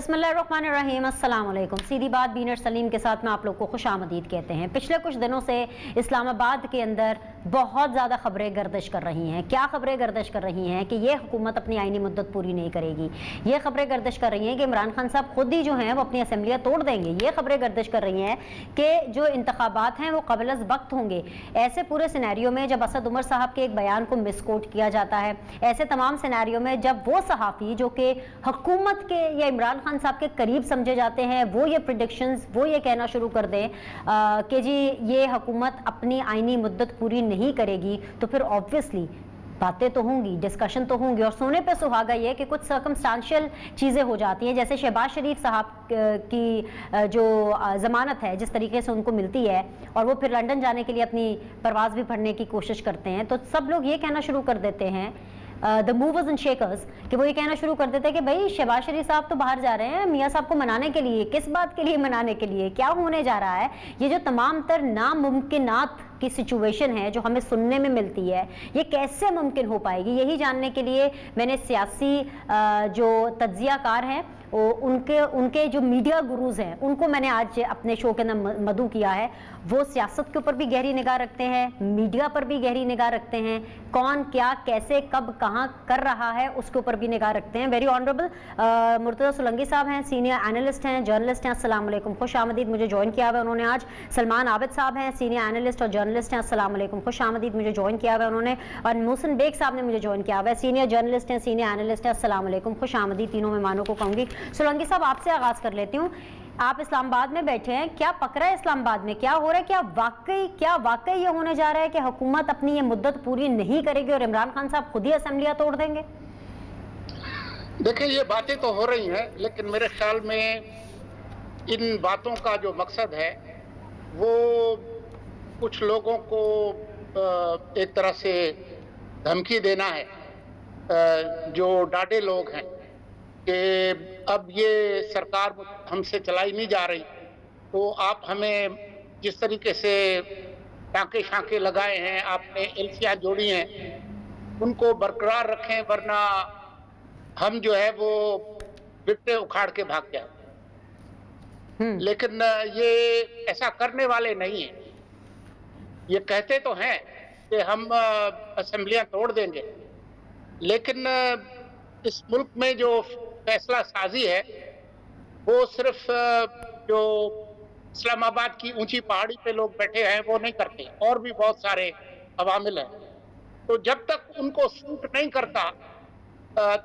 बिस्मिल्लाहिर्रहमानिर्रहीम, अस्सलाम वालेकुम। सीधी बात बीनर सलीम के साथ में आप लोग को खुशामदीद कहते हैं। पिछले कुछ दिनों से इस्लामाबाद के अंदर बहुत ज़्यादा खबरें गर्दिश कर रही हैं। क्या खबरें गर्दिश कर रही हैं कि ये हुकूमत अपनी आइनी मुद्दत पूरी नहीं करेगी। ये खबरें गर्दिश कर रही हैं कि इमरान खान साहब खुद ही जो हैं वो अपनी असम्बलियाँ तोड़ देंगे। ये खबरें गर्दिश कर रही हैं कि जो इंतखाबात हैं वो क़ब्ल अज़ वक्त होंगे। ऐसे पूरे सिनेरियो में जब असद उमर साहब के एक बयान को मिसकोट किया जाता है, ऐसे तमाम सिनेरियो में जब वो सहाफ़ी जो कि हुकूमत के या इमरान खान साहब के करीब समझे जाते हैं वो ये प्रेडिक्शंस वो ये कहना शुरू कर दें कि जी ये हुकूमत अपनी आइनी मुद्दत पूरी नहीं करेगी, तो फिर ऑब्वियसली बातें तो होंगी, डिस्कशन तो होंगी। और सोने पे सुहागा ये कि कुछ सर्कमस्टांशियल चीज़ें हो जाती हैं, जैसे शहबाज शरीफ साहब की जो ज़मानत है जिस तरीके से उनको मिलती है और वो फिर लंदन जाने के लिए अपनी परवाज़ भी भरने की कोशिश करते हैं, तो सब लोग ये कहना शुरू कर देते हैं द मूवर्स एंड शेकर्स कि वो ये कहना शुरू कर देते हैं कि भाई शहबाज शरीफ साहब तो बाहर जा रहे हैं मियाँ साहब को मनाने के लिए। किस बात के लिए मनाने के लिए, क्या होने जा रहा है? ये जो तमाम तर नामुमकिनात की सिचुएशन है जो हमें सुनने में मिलती है, ये कैसे मुमकिन हो पाएगी? यही जानने के लिए मैंने सियासी जो तज्जियाकार हैं उनके जो मीडिया गुरूज हैं उनको मैंने आज अपने शो के अंदर मदऊ किया है। वो सियासत के ऊपर भी गहरी निगाह रखते हैं, मीडिया पर भी गहरी निगाह रखते हैं, कौन क्या कैसे कब कहाँ कर रहा है उसके ऊपर भी निगाह रखते हैं। वेरी ऑनरेबल मुर्तज़ा सोलंकी साहब हैं, सीनियर एनालिस्ट हैं, जर्नलिस्ट हैं। अस्सलाम वालेकुम, खुश आमदीद। मुझे ज्वाइन किया हुआ है उन्होंने आज। सलमान आबिद साहब हैं, सीनियर एनालिस्ट और जर्नलिस्ट हैं। अस्सलाम वालेकुम, खुश आमदीद। मुझे ज्वाइन किया हुआ है उन्होंने। और मोहसिन बेग साहब ने मुझे ज्वाइन किया हुआ है, सीनियर जर्नलिस्ट हैं, सीनियर एनालिस्ट हैं। अस्सलाम वालेकुम, खुश आमदीद तीनों मेहमानों को कहूँगी। सोलंकी साहब आपसे आगाज़ कर लेती हूँ। आप इस्लामाबाद में बैठे हैं, क्या पकड़ा है इस्लामाबाद में? क्या हो रहा है? क्या वाकई ये होने जा रहा है कि हुकूमत अपनी ये मुद्दत पूरी नहीं करेगी और इमरान खान साहब खुद ही असेंबलियां तोड़ देंगे? देखिए, ये बातें तो हो रही हैं, लेकिन मेरे ख्याल में इन बातों का जो मकसद है वो कुछ लोगों को एक तरह से धमकी देना है, जो डाटे लोग हैं कि अब ये सरकार हमसे चलाई नहीं जा रही, तो आप हमें जिस तरीके से टाँके शाँके लगाए हैं, आपने एलसियाँ जोड़ी हैं, उनको बरकरार रखें, वरना हम जो है वो बिट्टे उखाड़ के भाग जाए। लेकिन ये ऐसा करने वाले नहीं हैं। ये कहते तो हैं कि हम असेंबलियां तोड़ देंगे, लेकिन इस मुल्क में जो फैसला साजी है वो सिर्फ जो इस्लामाबाद की ऊंची पहाड़ी पे लोग बैठे हैं वो नहीं करते, और भी बहुत सारे अवामिल हैं। तो जब तक उनको सूट नहीं करता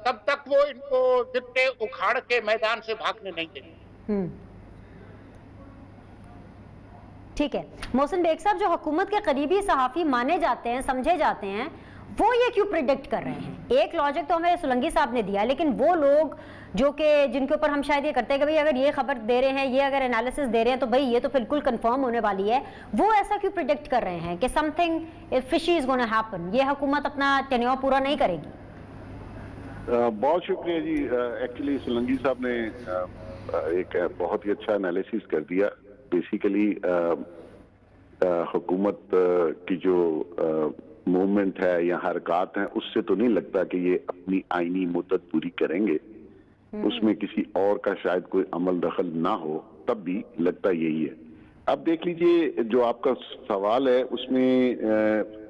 तब तक वो इनको बिट्टे उखाड़ के मैदान से भागने नहीं देते। ठीक है मोहसिन बेग साहब, जो हुकूमत के करीबी सहाफ़ी माने जाते हैं, समझे जाते हैं, वो ये क्यों प्रिडिक्ट कर रहे हैं? एक लॉजिक तो हमें सोलंकी साहब ने दिया, लेकिन वो लोग जो कि जिनके ऊपर हम शायद ये करते हैं कि भाई अगर ये खबर दे रहे हैं, ये अगर एनालिसिस दे रहे हैं, तो भाई ये तो बिल्कुल कंफर्म होने वाली है, वो ऐसा क्यों प्रिडिक्ट कर रहे हैं कि something fishy is gonna happen, ये हुकूमत अपना टेन्योर पूरा नहीं करेगी? बहुत शुक्रिया जी। एक्चुअली सोलंकी साहब ने एक बहुत ही अच्छा एनालिसिस कर दिया। बेसिकली हुकूमत की जो मूवमेंट है या हरकत हैं, उससे तो नहीं लगता कि ये अपनी आईनी मुद्दत पूरी करेंगे। उसमें किसी और का शायद कोई अमल दखल ना हो, तब भी लगता यही है। अब देख लीजिए, जो आपका सवाल है उसमें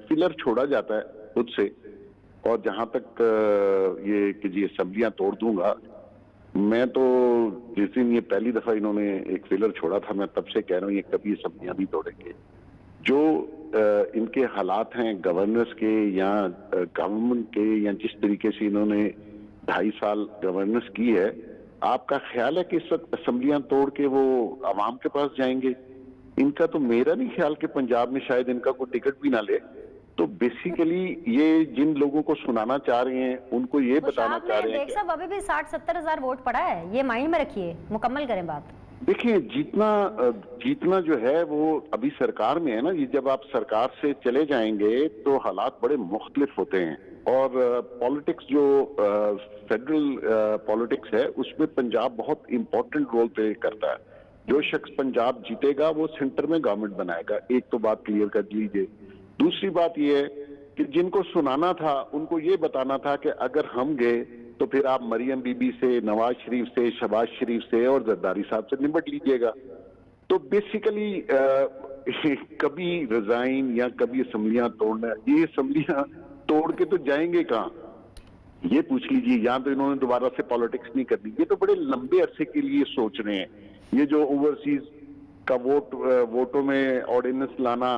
फिलर छोड़ा जाता है खुद से, और जहां तक ये कि जी असेंबलियां तोड़ दूंगा, मैं तो जिस दिन ये पहली दफा इन्होंने एक फिलर छोड़ा था, मैं तब से कह रहा हूँ ये कभी असेंबलियां नहीं तोड़ेंगे। जो इनके हालात हैं गवर्नेंस के या गवर्नमेंट के, या जिस तरीके से इन्होंने 2.5 साल गवर्नेंस की है, आपका ख्याल है कि इस वक्त असेंबलियां तोड़ के वो आवाम के पास जाएंगे? इनका तो मेरा नहीं ख्याल कि पंजाब में शायद इनका कोई टिकट भी ना ले। तो बेसिकली ये जिन लोगों को सुनाना चाह रहे हैं उनको ये बताना चाह रहे हैं कि अभी भी 60-70 हज़ार वोट पड़ा है, ये माइंड में रखिए, मुकम्मल करें बात। देखिए, जीतना जो है वो अभी सरकार में है ना। ये जब आप सरकार से चले जाएंगे तो हालात बड़े मुख्तलिफ होते हैं, और पॉलिटिक्स जो फेडरल पॉलिटिक्स है उसमें पंजाब बहुत इंपॉर्टेंट रोल प्ले करता है। जो शख्स पंजाब जीतेगा वो सेंटर में गवर्नमेंट बनाएगा। एक तो बात क्लियर कर लीजिए। दूसरी बात यह है कि जिनको सुनाना था उनको ये बताना था कि अगर हम गए तो फिर आप मरियम बीबी से, नवाज शरीफ से, शहबाज शरीफ से और जरदारी साहब से निपट लीजिएगा। तो बेसिकली कभी रिजाइन या कभी असम्बलियां तोड़ना, ये असम्बलियां तोड़ के तो जाएंगे कहाँ, ये पूछ लीजिए। या तो इन्होंने दोबारा से पॉलिटिक्स नहीं करनी, ये तो बड़े लंबे अरसे के लिए सोच रहे हैं। ये जो ओवरसीज का वोटों में ऑर्डिनेंस लाना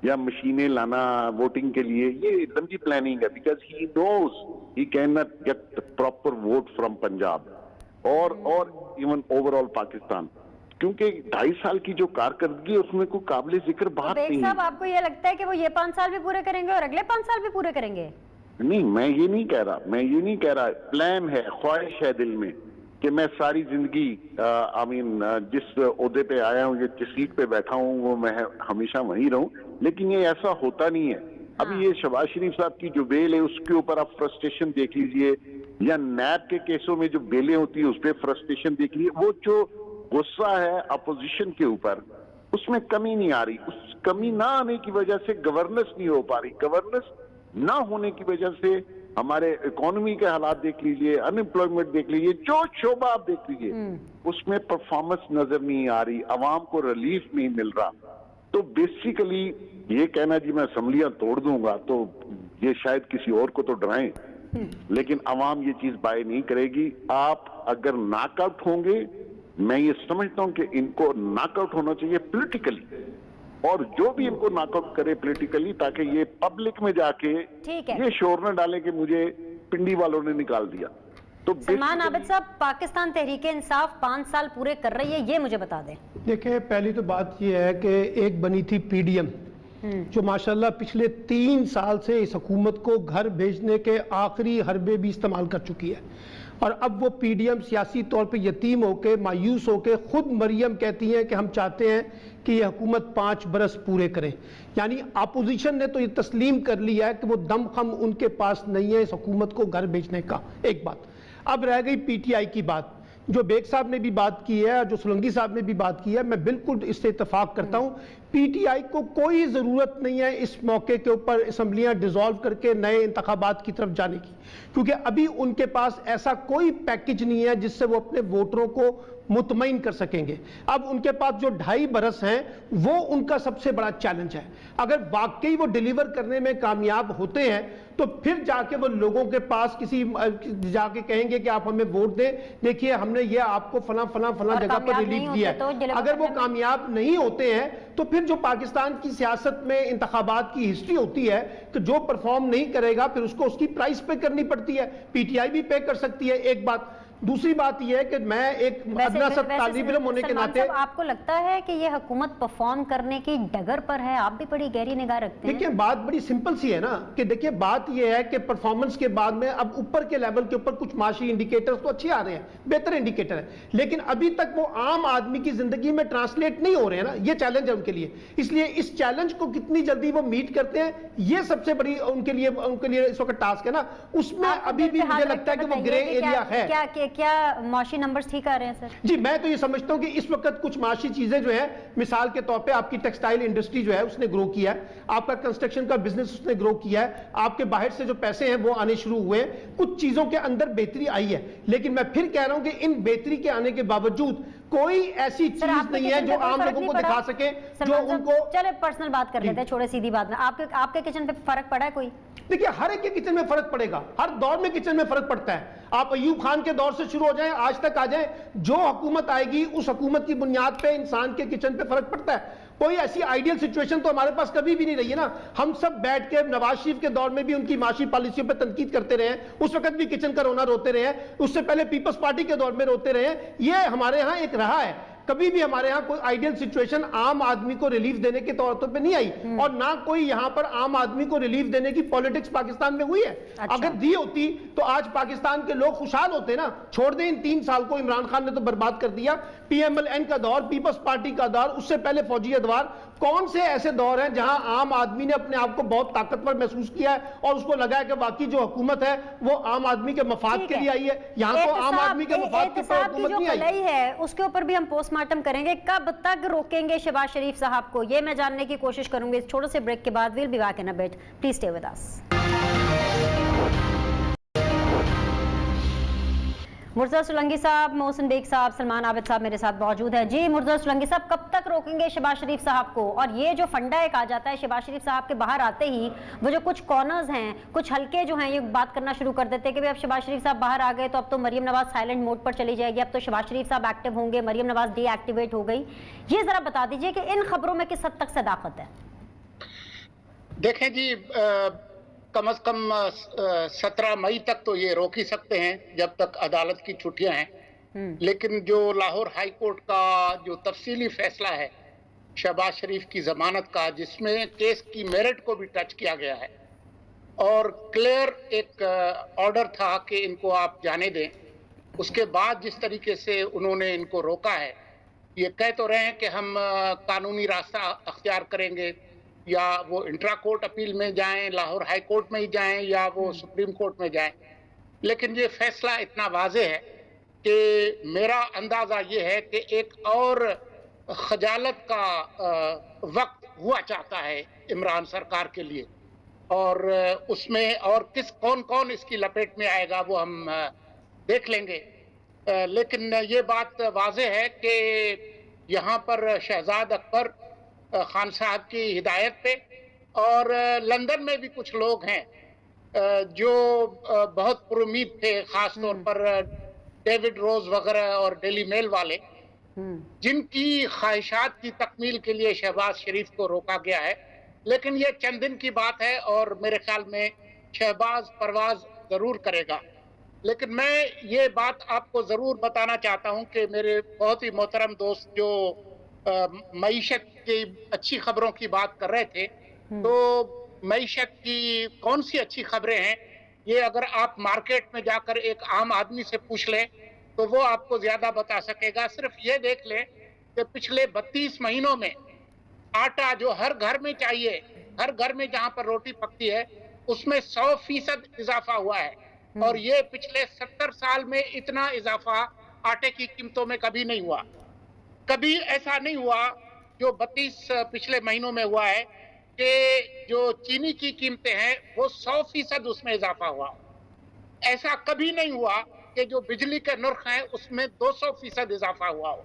या मशीनें लाना वोटिंग के लिए, ये लंबी प्लानिंग है, because he knows he can not get proper vote from Punjab और इवन ओवरऑल पाकिस्तान, क्योंकि 2.5 साल की जो कारकर्दगी है उसमें कोई काबिल जिक्र बात नहीं है। साहब, आपको ये लगता है कि वो ये 5 साल भी पूरे करेंगे और अगले 5 साल भी पूरे करेंगे? नहीं, मैं ये नहीं कह रहा, प्लान है, ख्वाहिश है दिल में कि मैं सारी जिंदगी जिस ओहदे पे आया हूँ, जिस सीट पे बैठा हूँ, वो मैं हमेशा वहीं रहूं, लेकिन ये ऐसा होता नहीं है। अभी ये शहबाज शरीफ साहब की जो बेल है उसके ऊपर आप फ्रस्ट्रेशन देख लीजिए, या नैब के केसों में जो बेलें होती है उस पर फ्रस्ट्रेशन देख लीजिए। वो जो गुस्सा है अपोजिशन के ऊपर, उसमें कमी नहीं आ रही। उस कमी ना आने की वजह से गवर्नेंस नहीं हो पा रही। गवर्नेंस ना होने की वजह से हमारे इकोनॉमी के हालात देख लीजिए, अनएम्प्लॉयमेंट देख लीजिए, जो शोबा आप देख लीजिए, उसमें परफॉर्मेंस नजर नहीं आ रही, अवाम को रिलीफ नहीं मिल रहा। तो बेसिकली ये कहना जी मैं असम्बलियां तोड़ दूंगा, तो ये शायद किसी और को तो डराएं, लेकिन अवाम ये चीज बाय नहीं करेगी। आप अगर नॉकआउट होंगे, मैं ये समझता हूं कि इनको नॉकआउट होना चाहिए पॉलिटिकली, और जो भी इनको नॉकआउट करे पॉलिटिकली, ताकि ये पब्लिक में जाके ये शोर न डाले कि मुझे पिंडी वालों ने निकाल दिया। तो सलमान आबिद साहब, पाकिस्तान तहरीक इंसाफ 5 साल पूरे कर रही है, ये मुझे बता दें। देखिए, पहली तो बात ये है कि एक बनी थी पीडीएम, जो माशाल्लाह पिछले 3 साल से इस हुकूमत को घर भेजने के आखिरी हरबे भी इस्तेमाल कर चुकी है, और अब वो पीडीएम सियासी तौर पे यतीम होके, मायूस होके, खुद मरियम कहती हैं कि हम चाहते हैं कि ये हुकूमत 5 बरस पूरे करें। यानी अपोजिशन ने तो ये तस्लीम कर लिया है कि वो दमखम उनके पास नहीं है इस हुकूमत को घर भेजने का। एक बात। अब रह गई पीटीआई की बात, जो बेग साहब ने भी बात की है, जो सोलंकी साहब ने भी बात की है, मैं बिल्कुल इससे इत्तेफाक करता हूं। पीटीआई को कोई ज़रूरत नहीं है इस मौके के ऊपर असम्बलियां डिसॉल्व करके नए इंतखाबात की तरफ जाने की, क्योंकि अभी उनके पास ऐसा कोई पैकेज नहीं है जिससे वो अपने वोटरों को मुतमईन कर सकेंगे। अब उनके पास जो 2.5 बरस हैं वो उनका सबसे बड़ा चैलेंज है। अगर वाकई वो डिलीवर करने में कामयाब होते हैं तो फिर जाके वो लोगों के पास जाके कहेंगे कि आप हमें वोट दें, देखिए हमने ये आपको फला जगह पर रिलीफ दिया है। अगर वो कामयाब नहीं होते हैं तो फिर जो पाकिस्तान की सियासत में इंतखाबात की हिस्ट्री होती है कि जो परफॉर्म नहीं करेगा फिर उसको उसकी प्राइस पे करनी पड़ती है। पीटीआई भी पे कर सकती है। एक बात। दूसरी बात यह है कि मैं एक अदना सब तालिब इल्म होने के नाते, आपको लगता है कि ये हुकूमत परफॉर्म करने की डगर पर है? आप भी बड़ी गहरी निगाह रखते हैं। देखिए, बात बड़ी सिंपल सी है ना, कि देखिए बात यह है कि परफॉर्मेंस के बाद में अब ऊपर के लेवल के ऊपर कुछ माशी इंडिकेटर्स तो अच्छे आ रहे हैं, बेहतर इंडिकेटर है, लेकिन अभी तक वो आम आदमी की जिंदगी में ट्रांसलेट नहीं हो रहे हैं ना। ये चैलेंज है उनके लिए। इसलिए इस चैलेंज को कितनी जल्दी वो मीट करते हैं, ये सबसे बड़ी उनके लिए इस वक्त टास्क है ना। उसमें अभी भी मुझे लगता है कि वो ग्रे एरिया है। क्या माशी नंबर्स ठीक आ रहे हैं सर? जी, मैं तो ये समझता हूं कि इस वक्त कुछ माशी चीजें जो है, मिसाल के तौर पे आपकी टेक्सटाइल इंडस्ट्री जो है उसने ग्रो किया है, आपका कंस्ट्रक्शन का बिजनेस उसने ग्रो किया है, आपके बाहर से जो पैसे हैं वो आने शुरू हुए हैं, कुछ चीजों के अंदर बेहतरी आई है। लेकिन मैं फिर कह रहा हूं कि इन बेहतरी के आने के बावजूद कोई ऐसी चीज नहीं है जो आम लोगों को दिखा सके, जो उनको। चले पर्सनल बात कर लेते हैं, छोड़े सीधी बात में। आपके किचन पे फर्क पड़ा है कोई? देखिए, हर एक के किचन में फर्क पड़ेगा, हर दौर में किचन में फर्क पड़ता है। आप अयूब खान के दौर से शुरू हो जाएं, आज तक आ जाएं, जो हुकूमत आएगी उस हुकूमत की बुनियाद पे इंसान के किचन पे फर्क पड़ता है। कोई ऐसी आइडियल सिचुएशन तो हमारे पास कभी भी नहीं रही है ना। हम सब बैठ के नवाज शरीफ के दौर में भी उनकी माशी पॉलिसियों पे तनकीद करते रहे, उस वक्त भी किचन का रोना रोते रहे, उससे पहले पीपल्स पार्टी के दौर में रोते रहे। ये हमारे यहाँ एक रहा है। कभी भी हमारे यहाँ कोई आइडियल सिचुएशन आम आदमी को रिलीफ देने के तौर पे नहीं आई, और ना कोई यहाँ पर आम आदमी को रिलीफ देने की पॉलिटिक्स पाकिस्तान में हुई है। अच्छा। अगर दी होती तो आज पाकिस्तान के लोग खुशहाल होते ना। छोड़ दें इन 3 साल को, इमरान खान ने तो बर्बाद कर दिया। पीएमएलएन का दौर, पीपल्स पार्टी का दौर, उससे पहले फौजी अदवार, कौन से ऐसे दौर हैं जहां आम आदमी ने अपने आप को बहुत ताकतवर महसूस किया है और उसको लगा है कि बाकी जो हुकूमत है वो आम आदमी के मफाद के लिए आई है। यहाँ तो आम आदमी के मफाद के हुकूमत नहीं आई है। उसके ऊपर भी हम पोस्टमार्टम करेंगे। कब तक रोकेंगे शहबाज शरीफ साहब को, ये मैं जानने की कोशिश करूंगी इस छोटे से ब्रेक के बाद। Will be back in a bit, please stay with us. Murtaza Solanki साहब, मोहसिन बेग साहब, सलमान आबिद साहब मेरे साथ मौजूद है। जी मुर्तज़ा सोलंकी साहब, कब तक रोकेंगे शहबाज शरीफ साहब को? और ये जो फंडा एक आ जाता है शहबाज शरीफ साहब के बाहर आते ही, वो जो कुछ कॉर्नर्स हैं, कुछ हल्के जो हैं, ये बात करना शुरू कर देते हैं कि भाई अब शहबाज शरीफ साहब बाहर आ गए तो अब तो मरियम नवाज साइलेंट मोड पर चली जाएगी, अब तो शहबाज शरीफ साहब एक्टिव होंगे, मरियम नवाज डीएक्टिवेट हो गई। ये जरा बता दीजिए कि इन खबरों में किस हद तक सदाकत है? देखें जी, कम से कम 17 मई तक तो ये रोक ही सकते हैं जब तक अदालत की छुट्टियां हैं। लेकिन जो लाहौर हाई कोर्ट का जो तफसीली फैसला है शहबाज शरीफ की जमानत का, जिसमें केस की मेरिट को भी टच किया गया है और क्लियर एक ऑर्डर था कि इनको आप जाने दें, उसके बाद जिस तरीके से उन्होंने इनको रोका है, ये कह तो रहे हैं कि हम कानूनी रास्ता अख्तियार करेंगे, या वो इंट्रा कोर्ट अपील में जाएं, लाहौर हाई कोर्ट में ही जाएं, या वो सुप्रीम कोर्ट में जाएं, लेकिन ये फैसला इतना वाज़ेह है कि मेरा अंदाज़ा ये है कि एक और खजालत का वक्त हुआ चाहता है इमरान सरकार के लिए, और उसमें और कौन कौन इसकी लपेट में आएगा वो हम देख लेंगे। लेकिन ये बात वाज़ेह है कि यहाँ पर शहजाद अकबर खान साहब की हिदायत पे, और लंदन में भी कुछ लोग हैं जो बहुत पुरुमीद थे, खास तौर पर डेविड रोज वगैरह और डेली मेल वाले, जिनकी ख्वाहिशात की तकमील के लिए शहबाज शरीफ को रोका गया है। लेकिन ये चंद दिन की बात है और मेरे ख्याल में शहबाज परवाज जरूर करेगा। लेकिन मैं ये बात आपको जरूर बताना चाहता हूं कि मेरे बहुत ही मोहतरम दोस्त जो मईशत की अच्छी खबरों की बात कर रहे थे, तो मईशत की कौन सी अच्छी खबरें हैं, ये अगर आप मार्केट में जाकर एक आम आदमी से पूछ लें तो वो आपको ज्यादा बता सकेगा। सिर्फ ये देख लें कि पिछले 32 महीनों में आटा जो हर घर में चाहिए, हर घर में जहां पर रोटी पकती है, उसमें 100% इजाफा हुआ है, और ये पिछले 70 साल में इतना इजाफा आटे की कीमतों में कभी नहीं हुआ। कभी ऐसा नहीं हुआ जो 32 पिछले महीनों में हुआ है कि जो चीनी की कीमतें हैं वो 100% उसमें इजाफा हुआ। ऐसा कभी नहीं हुआ कि जो बिजली के नर्ख हैं उसमें 200% इजाफा हुआ हो।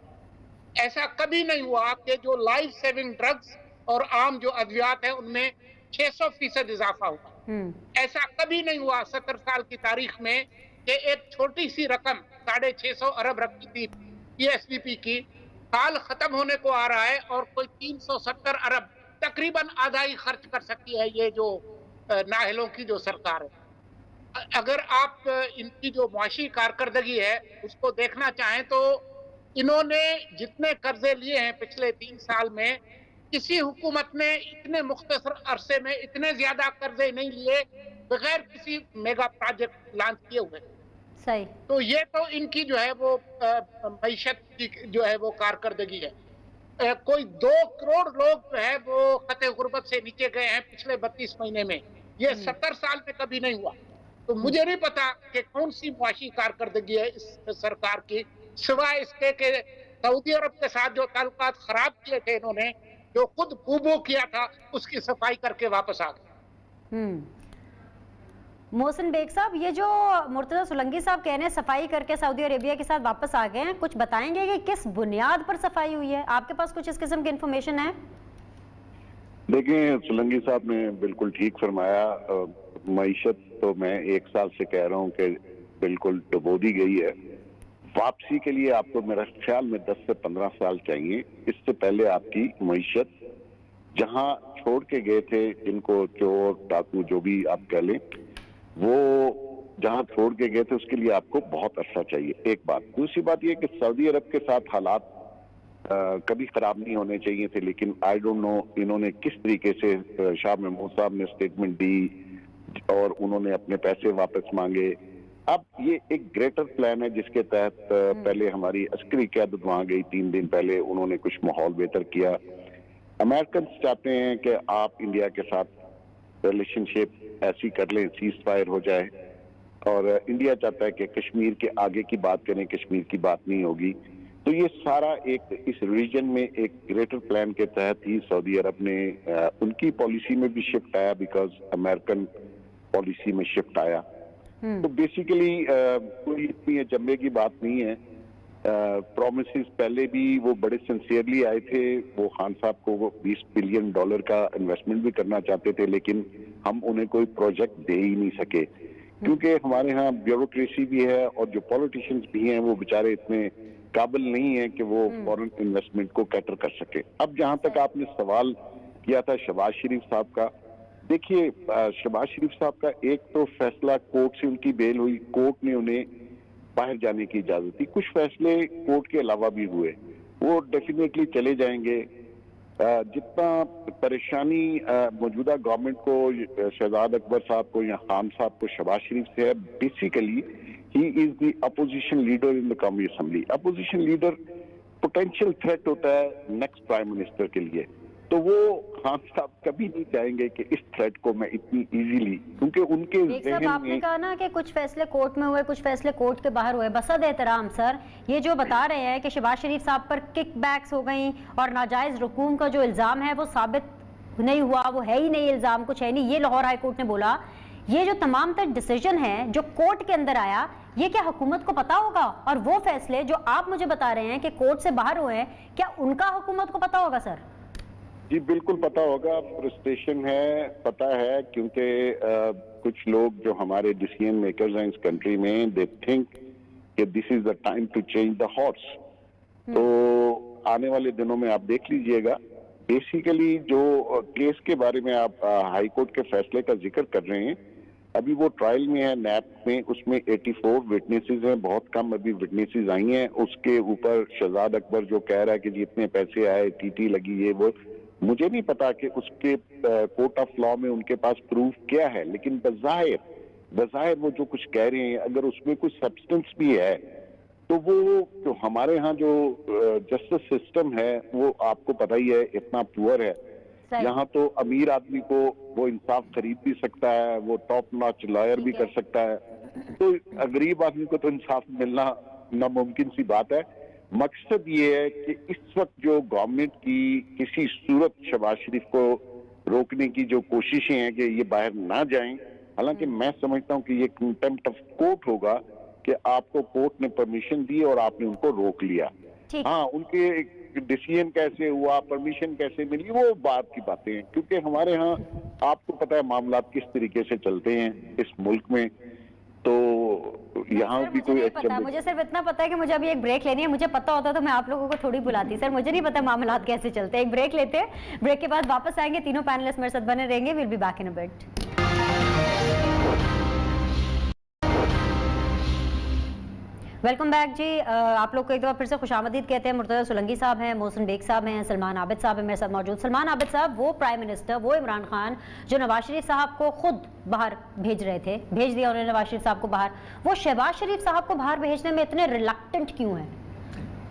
ऐसा कभी नहीं हुआ कि जो लाइफ सेविंग ड्रग्स और आम जो अद्वियात हैं उनमें 600% इजाफा हुआ। ऐसा कभी नहीं हुआ 70 साल की तारीख में कि एक छोटी सी रकम 650 अरब रखी थी पीएसपीपी की, साल खत्म होने को आ रहा है और कोई 370 अरब, तकरीबन आधा ही खर्च कर सकती है ये जो नाहलों की जो सरकार है। अगर आप इनकी जो माशी कारकर्दगी है उसको देखना चाहें तो इन्होंने जितने कर्जे लिए हैं पिछले 3 साल में, किसी हुकूमत ने इतने मुख्तसर अरसे में इतने ज्यादा कर्जे नहीं लिए बगैर किसी मेगा प्रोजेक्ट लॉन्च किए हुए। सही। तो ये तो इनकी जो है वो मईशत की जो है वो कारकर्दगी है। कोई 2 करोड़ लोग जो है वो खते गुर्बत से नीचे गए हैं पिछले 32 महीने में, ये 70 साल में कभी नहीं हुआ। तो मुझे नहीं पता कि कौन सी मुआशी कारकर्दगी है इस सरकार की, सिवाय इसके कि सऊदी अरब के साथ जो ताल्लुकात खराब किए थे इन्होंने, जो खुद बूबू किया था, उसकी सफाई करके वापस आ गए। मोहसिन बेग साहब, ये जो मुर्तज़ा सोलंकी साहब कह रहे हैं सफाई करके सऊदी अरेबिया के साथ वापस आ गए हैं, कुछ बताएंगे कि किस बुनियाद पर सफाई हुई है? आपके पास कुछ इस किस्म की इंफॉर्मेशन है? देखिए, सोलंकी साहब ने बिल्कुल ठीक फरमाया। मईशत तो मैं 1 साल से कह रहा हूँ कि बिल्कुल डुबो दी गई है। वापसी के लिए आपको मेरा ख्याल में 10 से 15 साल चाहिए। इससे पहले आपकी मईशत जहाँ छोड़ के गए थे, जिनको चोर डाकू जो भी आप कह लें, वो जहां छोड़ के गए थे उसके लिए आपको बहुत अरसा चाहिए। एक बात। दूसरी बात यह कि सऊदी अरब के साथ हालात कभी खराब नहीं होने चाहिए थे, लेकिन आई डोंट नो इन्होंने किस तरीके से शाह महमूद साहब ने स्टेटमेंट दी और उन्होंने अपने पैसे वापस मांगे। अब ये एक ग्रेटर प्लान है जिसके तहत पहले हमारी अस्करी क़यादत वहां गई 3 दिन पहले, उन्होंने कुछ माहौल बेहतर किया। अमेरिकन चाहते हैं कि आप इंडिया के साथ रिलेशनशिप ऐसी कर लें, सीज फायर हो जाए, और इंडिया चाहता है कि कश्मीर के आगे की बात करें, कश्मीर की बात नहीं होगी। तो ये सारा एक इस रीजन में एक ग्रेटर प्लान के तहत ही सऊदी अरब ने उनकी पॉलिसी में भी शिफ्ट आया, बिकॉज अमेरिकन पॉलिसी में शिफ्ट आया। तो बेसिकली कोई इतनी अचंभे की बात नहीं है। प्रॉमिसेस पहले भी वो बड़े सिंसियरली आए थे, वो खान साहब को $20 बिलियन का इन्वेस्टमेंट भी करना चाहते थे, लेकिन हम उन्हें कोई प्रोजेक्ट दे ही नहीं सके क्योंकि हमारे यहाँ ब्यूरोक्रेसी भी है और जो पॉलिटिशियंस भी हैं वो बेचारे इतने काबिल नहीं है कि वो फॉरेन इन्वेस्टमेंट को कैटर कर सके। अब जहां तक आपने सवाल किया था शहबाज शरीफ साहब का, देखिए शहबाज शरीफ साहब का एक तो फैसला कोर्ट से उनकी बेल हुई, कोर्ट ने उन्हें बाहर जाने की इजाजत दी, कुछ फैसले कोर्ट के अलावा भी हुए, वो डेफिनेटली चले जाएंगे। जितना परेशानी मौजूदा गवर्नमेंट को, शहजाद अकबर साहब को या खान साहब को शहबाज शरीफ से है, basically he is the opposition leader in the कौमी assembly. Opposition leader potential threat होता है नेक्स्ट प्राइम मिनिस्टर के लिए, तो वो खान साहब कभी नहीं चाहेंगे कि इस थ्रेट को मैं इतनी इजीली, क्योंकि उनके ज़हन में आपने कहा ना कि कुछ फैसले कोर्ट में हुए, कुछ फैसले कोर्ट के बाहर हुए। बसद एहतराम सर, ये जो बता रहे हैं कि शहबाज शरीफ साहब पर किकबैक्स हो गई और नाजायज रकूम का जो इल्जाम है वो साबित नहीं हुआ, वो है ही नहीं इल्जाम, कुछ है नहीं, ये लाहौर हाई कोर्ट ने बोला। ये जो तमाम तर डिसीजन है जो कोर्ट के अंदर आया, ये क्या हुकूमत को पता होगा? और वो फैसले जो आप मुझे बता रहे हैं कि कोर्ट से बाहर हुए हैं, क्या उनका हुकूमत को पता होगा? सर जी बिल्कुल पता होगा, फ्रस्ट्रेशन है, पता है, क्योंकि कुछ लोग जो हमारे डिसीजन मेकर्स हैं इस कंट्री में, दे थिंक कि this is the time to change the horse. तो आने वाले दिनों में आप देख लीजिएगा, बेसिकली जो केस के बारे में आप हाई कोर्ट के फैसले का जिक्र कर रहे हैं, अभी वो ट्रायल में है नैप में, उसमें 84 विटनेसेस हैं, बहुत कम अभी विटनेसेस आई हैं। उसके ऊपर शहजाद अकबर जो कह रहा है कि जितने पैसे आए, टीटी लगी, ये वो, मुझे नहीं पता कि उसके कोर्ट ऑफ लॉ में उनके पास प्रूफ क्या है, लेकिन बज़ाहिर वो जो कुछ कह रहे हैं, अगर उसमें कुछ सब्सटेंस भी है तो वो जो हमारे यहाँ जो जस्टिस सिस्टम है वो आपको पता ही है इतना पुअर है। यहाँ तो अमीर आदमी को वो इंसाफ खरीद भी सकता है, वो टॉप नॉच लॉयर भी कर सकता है, तो गरीब आदमी को तो इंसाफ मिलना नामुमकिन सी बात है। मकसद ये है कि इस वक्त जो गवर्नमेंट की किसी सूरत शहबाज शरीफ को रोकने की जो कोशिशें हैं कि ये बाहर ना जाएं, हालांकि मैं समझता हूं कि ये कंटेम्प्ट ऑफ कोर्ट होगा कि आपको कोर्ट ने परमिशन दी और आपने उनको रोक लिया। हाँ, उनके डिसीजन कैसे हुआ, परमिशन कैसे मिली, वो बात की बातें हैं, क्योंकि हमारे यहाँ आपको पता है मामला किस तरीके से चलते हैं इस मुल्क में, तो यहाँ भी कोई पता, मुझे सिर्फ इतना पता है कि मुझे अभी एक ब्रेक लेनी है। मुझे पता होता तो मैं आप लोगों को थोड़ी बुलाती। सर मुझे नहीं पता मामलात कैसे चलते हैं। एक ब्रेक लेते हैं, ब्रेक के बाद वापस आएंगे, तीनों पैनलिस्ट मेरे साथ बने रहेंगे। Will be back in a bit. Welcome back जी। आप लोग को एक बार फिर से खुशामदीद कहते हैं। मुर्तज़ा सोलंकी साहब हैं, मोहसिन बेग साहब हैं, सलमान आबिद साहब हैं मेरे साथ मौजूद। सलमान आबिद साहब वो प्राइम मिनिस्टर, वो इमरान खान जो नवाज शरीफ साहब को खुद बाहर भेज रहे थे, भेज दिया उन्होंने नवाज शरीफ साहब को बाहर, वो शहबाज शरीफ साहब को बाहर भेजने में इतने रिलक्टेंट क्यों हैं?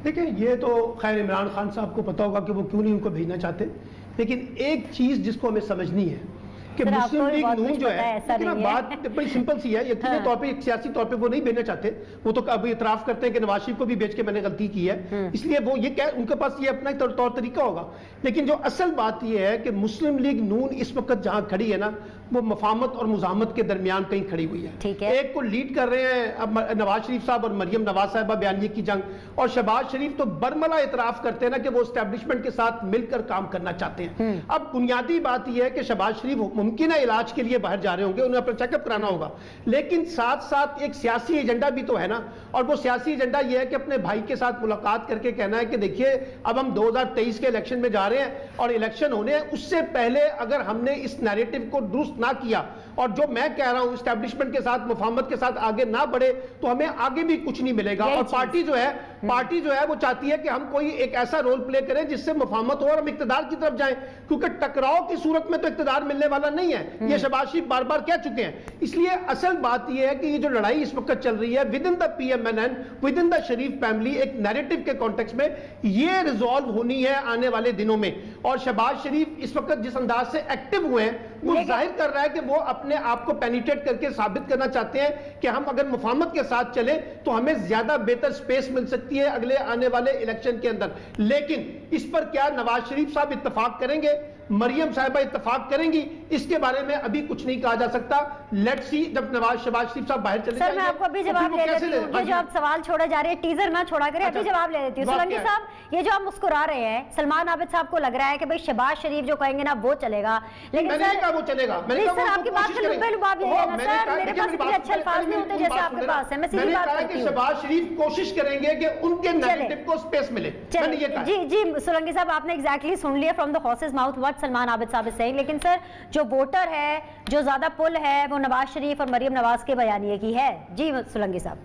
देखिए, ये तो खैर इमरान खान साहब को पता होगा कि वो क्यों नहीं उनको भेजना चाहते, लेकिन एक चीज़ जिसको हमें समझनी है कि मुस्लिम लीग नून जो है, बात बड़ी सिंपल सी है, यकीनी तौर पे सियासी तौर पे वो नहीं भेजना चाहते। वो तो अब इतराफ करते हैं कि नवाज शरीफ को भी भेज के मैंने गलती की है, इसलिए वो ये क्या, उनके पास ये अपना तौर तरीका होगा। लेकिन जो असल बात ये है कि मुस्लिम लीग नून इस वक्त जहां खड़ी है ना, वो मफामत और मुजामत के दरमियान कहीं खड़ी हुई है। ठीक है, एक को लीड कर रहे हैं अब नवाज शरीफ साहब और मरियम नवाज साहिबा बयानिए की जंग, और शहबाज शरीफ तो बरमला इतराफ करते हैं ना कि वो एस्टेब्लिशमेंट के साथ मिलकर काम करना चाहते हैं। अब बुनियादी बात यह है कि शहबाज शरीफ मुमकिन है इलाज के लिए बाहर जा रहे होंगे, उन्हें अपना चेकअप कराना होगा, लेकिन साथ साथ एक सियासी एजेंडा भी तो है ना, और वो सियासी एजेंडा यह है कि अपने भाई के साथ मुलाकात करके कहना है कि देखिए अब हम 2023 के इलेक्शन में जा रहे हैं और इलेक्शन होने हैं, उससे पहले अगर हमने इस नैरेटिव को दुरुस्त ना किया और जो मैं कह रहा हूं एस्टेब्लिशमेंट के साथ मुफाहमत के साथ आगे ना बढ़े, तो हमें आगे भी कुछ नहीं मिलेगा। और पार्टी जो है वो चाहती है कि हम कोई एक ऐसा रोल प्ले करें जिससे मुफाहमत हो और हम इक्तदार की तरफ जाएं, क्योंकि टकराव की सूरत में तो इक्तदार मिलने वाला नहीं है, ये शहबाज शरीफ बार बार कह चुके हैं। इसलिए असल बात यह है कि ये जो लड़ाई इस वक्त चल रही है with in the PMNN, with in the Sharif family, एक नैरेटिव के कॉन्टेक्स्ट में ये रिजॉल्व होनी है आने वाले दिनों में। और शहबाज शरीफ इस वक्त जिस अंदाज से एक्टिव हुए हैं, वो जाहिर कर रहा है कि वो अपने आप को पेनिट्रेट करके साबित करना चाहते हैं कि हम अगर मुफाहमत के साथ चले तो हमें ज्यादा बेहतर स्पेस मिल सकती है अगले आने वाले इलेक्शन के अंदर। लेकिन इस पर क्या नवाज शरीफ साहब इत्तेफाक करेंगे, मरियम साहिबा इत्तेफाक करेंगी, इसके बारे में अभी कुछ नहीं कहा जा सकता। लेट्स सी, जब शहबाज शरीफ साहब बाहर चले सर मैं आपको अभी जवाब ले लेती हूँ। ये जो आप सवाल छोड़े जा रहे हैं, टीजर ना छोड़ा करें, अभी जवाब ले लेती हूँ। सोलंकी साहब, ये जो आप मुस्कुरा रहे हैं, सलमान आबिद साहब को लग रहा है कि भाई शहबाज शरीफ जो कहेंगे ना वो चलेगा, लेकिन सर वो चलेगा, सर आपकी बात में लुब्बे लुबाब यही है ना सर, मेरे पास इतने अच्छे अल्फाज नहीं होते जैसे आपके पास है। मैं सीधी बात करती हूँ, शहबाज शरीफ कोशिश करेंगे कि उनके नैरेटिव को स्पेस मिले। जी जी सोलंकी साहब, आपने एग्जैक्टली सुन लिया from the horses mouth what Salman Abid साहब इज सेइंग। लेकिन सर जो वोटर है, जो ज्यादा पुल है, वो नवाज शरीफ और मरियम नवाज के बयानिए की है। जी सोलंकी साहब।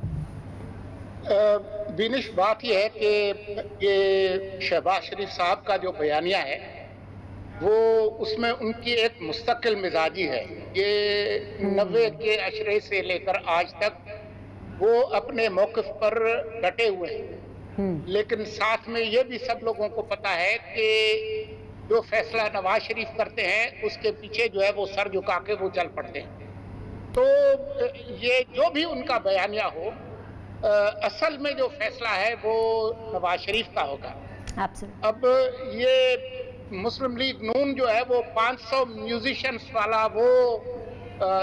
बिनिश, बात यह है कि ये शहबाज शरीफ साहब का जो बयानिया है वो उसमें उनकी एक मुस्तकिल मिजाजी है। ये 90 के अशरे से लेकर आज तक वो अपने मौक़िफ़ पर डटे हुए हैं, लेकिन साथ में ये भी सब लोगों को पता है कि जो फैसला नवाज शरीफ करते हैं उसके पीछे जो है वो सर झुका के वो चल पड़ते हैं। तो ये जो भी उनका बयानिया हो, असल में जो फैसला है वो नवाज शरीफ का होगा। अब ये मुस्लिम लीग नून जो है वो 500 म्यूजिशियंस वाला वो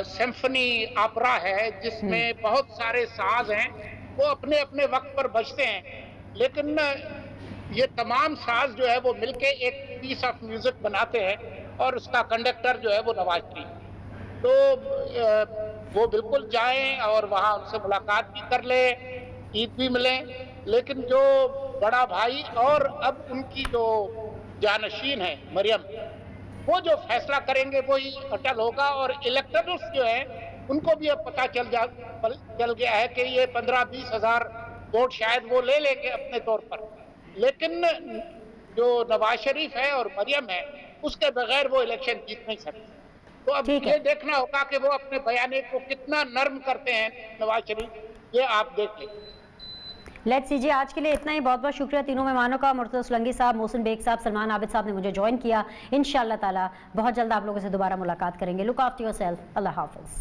सिम्फनी ऑपरा है जिसमें बहुत सारे साज हैं, वो अपने अपने वक्त पर बजते हैं, लेकिन ये तमाम साज जो है वो मिलके एक पीस ऑफ म्यूजिक बनाते हैं और उसका कंडक्टर जो है वो नवाज शरीफ। तो वो बिल्कुल जाएं और वहाँ उनसे मुलाकात भी कर ले, ईद भी मिले, लेकिन जो बड़ा भाई और अब उनकी जो जानशीन है मरियम, वो जो फैसला करेंगे वो ही अटल होगा। और इलेक्टर्स जो है उनको भी अब पता चल गया है कि ये 15-20 हज़ार वोट शायद वो ले लेंगे अपने तौर पर, लेकिन जो नवाज शरीफ है और मरियम है उसके बगैर वो इलेक्शन जीत नहीं सकते। तो अब ये देखना होगा कि वो अपने बयाने को कितना नर्म करते हैं नवाज शरीफ, ये आप देख लें। लेट्स सी जी, आज के लिए इतना ही। बहुत बहुत शुक्रिया तीनों मेहमानों का, मुर्तज़ा सोलंकी साहब, मोहसिन बेग साहब, सलमान आबिद साहब ने मुझे ज्वाइन किया। इंशाअल्लाह ताला बहुत जल्द आप लोगों से दोबारा मुलाकात करेंगे। Look after yourself. अल्लाह हाफ़िज़।